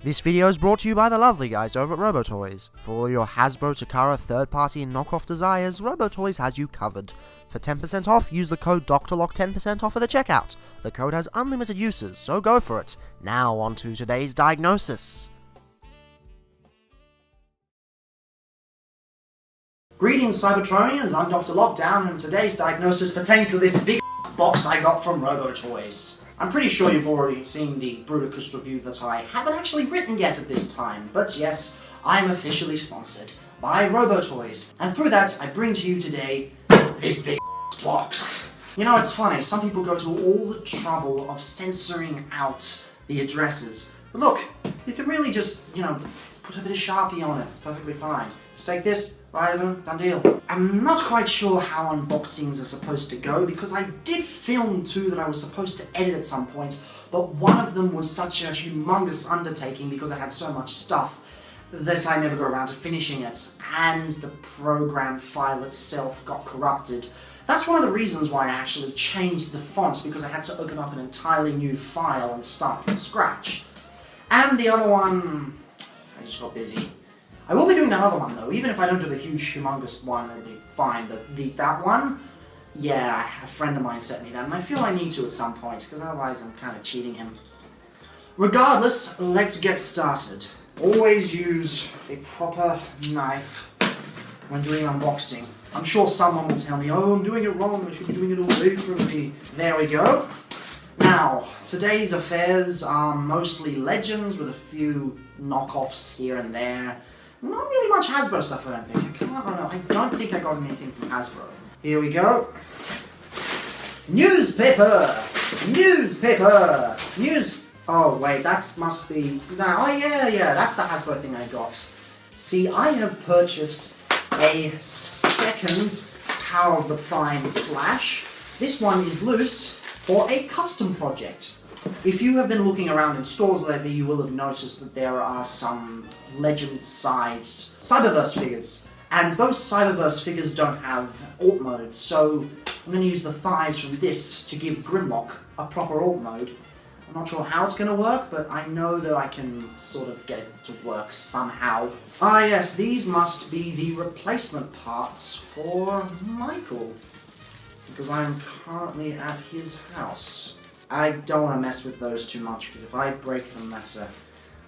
This video is brought to you by the lovely guys over at Robotoys. For all your Hasbro, Takara, third-party and knockoff desires, Robotoys has you covered. For 10% off, use the code DrLock 10% off at the checkout. The code has unlimited uses, so go for it. Now on to today's diagnosis. Greetings Cybertronians, I'm DrLockdown, and today's diagnosis pertains to this big box I got from Robotoys. I'm pretty sure you've already seen the Bruticus review that I haven't actually written yet at this time, but yes, I'm officially sponsored by Robotoys. And through that, I bring to you today this big box. You know, it's funny, some people go to all the trouble of censoring out the addresses. But look, you can really just, put a bit of Sharpie on it, it's perfectly fine. Just take this, write it on, done deal. I'm not quite sure how unboxings are supposed to go, because I did film two that I was supposed to edit at some point, but one of them was such a humongous undertaking because I had so much stuff that I never got around to finishing it, and the program file itself got corrupted. That's one of the reasons why I actually changed the font, because I had to open up an entirely new file and start from scratch. And the other one, I just got busy. I will be doing that other one though, even if I don't do the huge, humongous one, it'll be fine. That one, yeah, a friend of mine sent me that, and I feel I need to at some point, because otherwise I'm kind of cheating him. Regardless, let's get started. Always use a proper knife when doing unboxing. I'm sure someone will tell me, oh, I'm doing it wrong, I should be doing it away from me. There we go. Now, today's affairs are mostly Legends with a few knockoffs here and there. Not really much Hasbro stuff, I don't think. I don't think I got anything from Hasbro. Here we go. Newspaper! Newspaper! Oh wait, that must be... No, oh yeah, that's the Hasbro thing I got. See, I have purchased a second Power of the Prime Slash. This one is loose for a custom project. If you have been looking around in stores lately, you will have noticed that there are some Legend-sized Cyberverse figures. And those Cyberverse figures don't have alt mode, so I'm going to use the thighs from this to give Grimlock a proper alt mode. I'm not sure how it's going to work, but I know that I can sort of get it to work somehow. Ah yes, these must be the replacement parts for Michael, because I'm currently at his house. I don't want to mess with those too much, because if I break them, that's a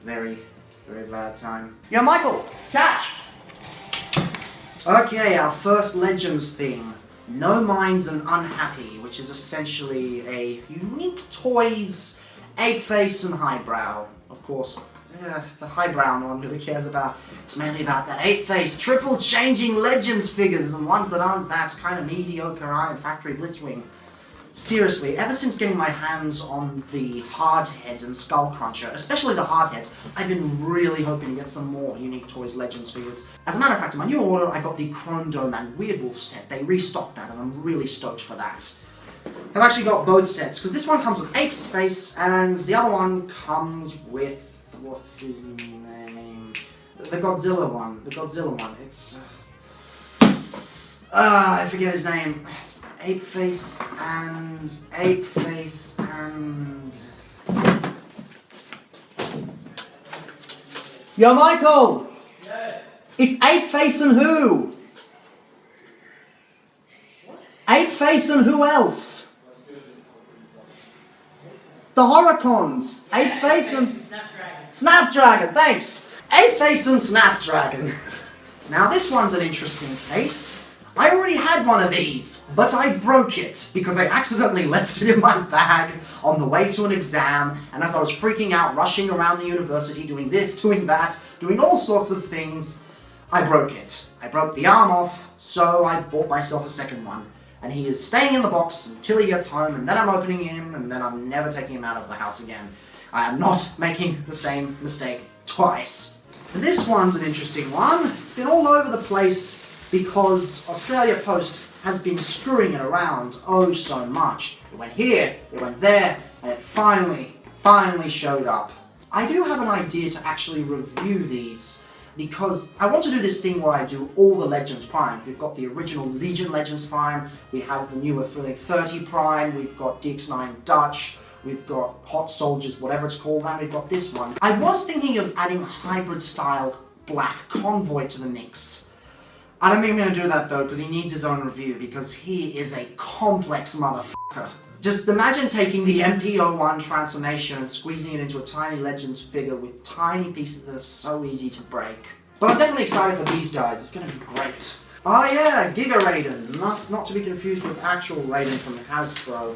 very, very bad time. Yo, Michael! Catch! Okay, our first Legends thing. No Minds and Unhappy, which is essentially a Unique Toys 8-Face and Highbrow. Of course, the Highbrow no one really cares about. It's mainly about that 8-Face, triple changing Legends figures, and ones that aren't that kind of mediocre Iron Factory Blitzwing. Seriously, ever since getting my hands on the Hardhead and Skullcruncher, especially the Hardhead, I've been really hoping to get some more Unique Toys Legends figures. As a matter of fact, in my new order, I got the Chrome Dome and Weird Wolf set. They restocked that, and I'm really stoked for that. I've actually got both sets, because this one comes with Ape's face, and the other one comes with... what's his name? The Godzilla one. The Godzilla one. It's... I forget his name. It's Ape-Face and... Yo, Michael! Yeah. It's Ape-Face and who? What? Ape-Face and who else? The Horicons. Ape-Face and... Snapdragon, thanks! Ape-Face and Snapdragon. Now this one's an interesting case. I already had one of these, but I broke it because I accidentally left it in my bag on the way to an exam, and as I was freaking out, rushing around the university, doing this, doing that, doing all sorts of things, I broke it. I broke the arm off, so I bought myself a second one. And he is staying in the box until he gets home, and then I'm opening him, and then I'm never taking him out of the house again. I am not making the same mistake twice. This one's an interesting one. It's been all over the place, because Australia Post has been screwing it around oh so much. It went here, it went there, and it finally showed up. I do have an idea to actually review these, because I want to do this thing where I do all the Legends Primes. We've got the original Legion Legends Prime, we have the newer 30 Prime, we've got DX9 Dutch, we've got Hot Soldiers, whatever it's called, and we've got this one. I was thinking of adding hybrid-style Black Convoy to the mix. I don't think I'm going to do that though, because he needs his own review, because he is a complex motherfucker. Just imagine taking the MP01 transformation and squeezing it into a tiny Legends figure with tiny pieces that are so easy to break. But I'm definitely excited for these guys, it's going to be great. Oh yeah, Giga Raiden, not to be confused with actual Raiden from Hasbro.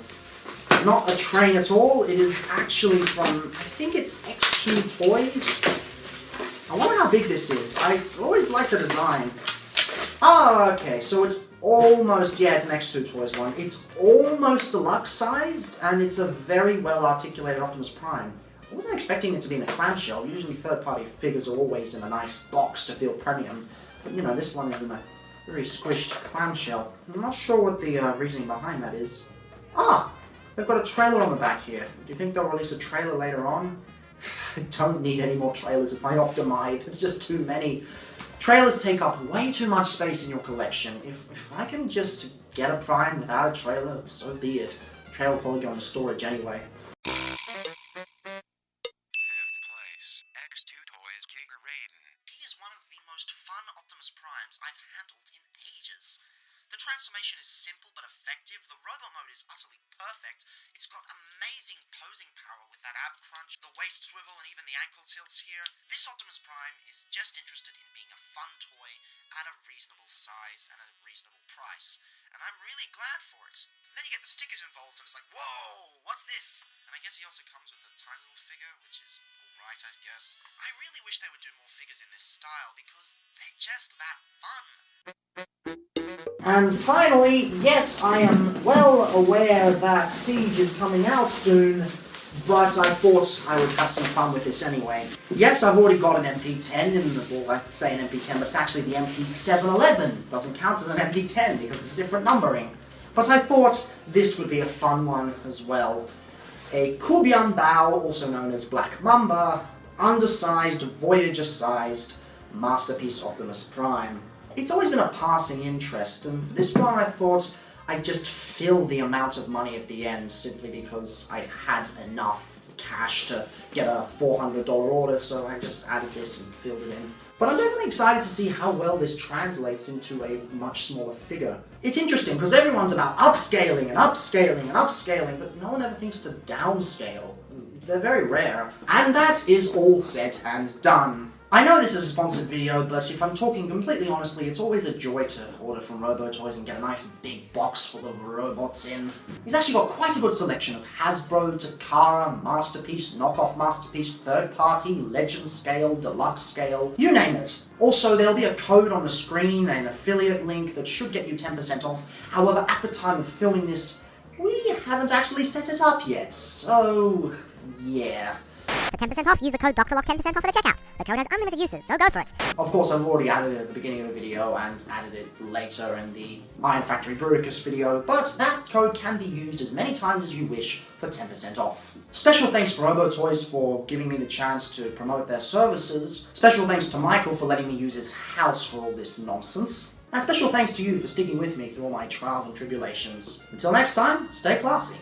Not a train at all, it is actually from, I think it's X2 Toys. I wonder how big this is, I always like the design. Ah, okay, so it's almost, yeah, it's an X2 Toys one. It's almost deluxe sized, and it's a very well articulated Optimus Prime. I wasn't expecting it to be in a clamshell. Usually third-party figures are always in a nice box to feel premium. But, you know, this one is in a very squished clamshell. I'm not sure what the reasoning behind that is. Ah! They've got a trailer on the back here. Do you think they'll release a trailer later on? I don't need any more trailers with my Optimide. There's just too many. Trailers take up way too much space in your collection. If I can just get a Prime without a trailer, so be it. The trailer will probably go into storage anyway. He is one of the most fun Optimus Primes I've handled in ages. The transformation is simple but effective, the robot mode is utterly perfect, it's got amazing posing power with that ab crunch, the waist swivel and even the ankle tilts here. This Optimus Prime is just interested in being a fun toy at a reasonable size and a reasonable price, and I'm really glad for it. Then you get the stickers involved and it's like, whoa, what's this? And I guess he also comes with a tiny little figure, which is alright, I guess. I really wish they would do more figures in this style because they're just that fun. And finally, yes, I am well aware that Siege is coming out soon, but I thought I would have some fun with this anyway. Yes, I've already got an MP10, well, I say an MP10, but it's actually the MP711. Doesn't count as an MP10 because it's different numbering. But I thought this would be a fun one as well. A Kubian Bao, also known as Black Mamba, undersized, Voyager-sized Masterpiece Optimus Prime. It's always been a passing interest, and for this one I thought I'd just fill the amount of money at the end simply because I had enough cash to get a $400 order, so I just added this and filled it in. But I'm definitely excited to see how well this translates into a much smaller figure. It's interesting because everyone's about upscaling and upscaling and upscaling, but no one ever thinks to downscale. They're very rare. And that is all said and done. I know this is a sponsored video, but if I'm talking completely honestly, it's always a joy to order from RoboToys and get a nice big box full of robots in. He's actually got quite a good selection of Hasbro, Takara, Masterpiece, knockoff Masterpiece, third-party, Legend scale, deluxe scale, you name it. Also, there'll be a code on the screen, an affiliate link that should get you 10% off. However, at the time of filming this, we haven't actually set it up yet, so yeah. For 10% off, use the code DrLock 10% off at the checkout. The code has unlimited uses, so go for it. Of course, I've already added it at the beginning of the video and added it later in the Iron Factory Bruticus video, but that code can be used as many times as you wish for 10% off. Special thanks to RoboToys for giving me the chance to promote their services. Special thanks to Michael for letting me use his house for all this nonsense. And special thanks to you for sticking with me through all my trials and tribulations. Until next time, stay classy.